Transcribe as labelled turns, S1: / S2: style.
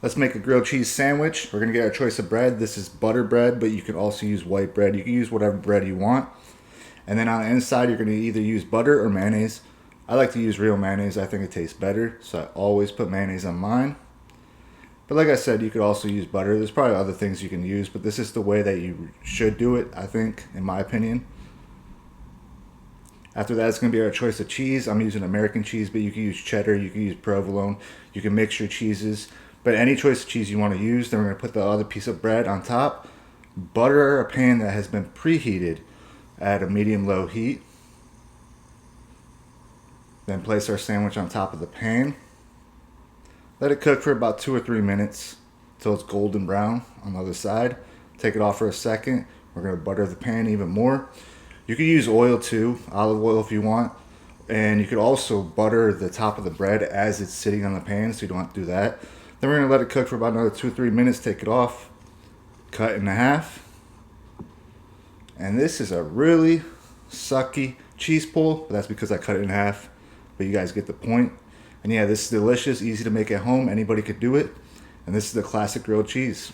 S1: Let's make a grilled cheese sandwich. We're gonna get our choice of bread. This is butter bread, but you can also use white bread. You can use whatever bread you want. And then on the inside, you're gonna either use butter or mayonnaise. I like to use real mayonnaise. I think it tastes better, so I always put mayonnaise on mine. But like I said, you could also use butter. There's probably other things you can use, but this is the way that you should do it, I think, in my opinion. After that, it's going to be our choice of cheese. I'm using American cheese, but you can use cheddar, you can use provolone, you can mix your cheeses. But any choice of cheese you want to use, then we're going to put the other piece of bread on top. Butter a pan that has been preheated at a medium-low heat. Then place our sandwich on top of the pan. Let it cook for about 2 or 3 minutes until it's golden brown on the other side. Take it off for a second. We're going to butter the pan even more. You could use oil too, olive oil if you want. And you could also butter the top of the bread as it's sitting on the pan, so you don't have to do that. Then we're going to let it cook for about another 2 or 3 minutes. Take it off, cut in half. And this is a really sucky cheese pull, but that's because I cut it in half. But you guys get the point. And yeah, this is delicious, easy to make at home. Anybody could do it. And this is the classic grilled cheese.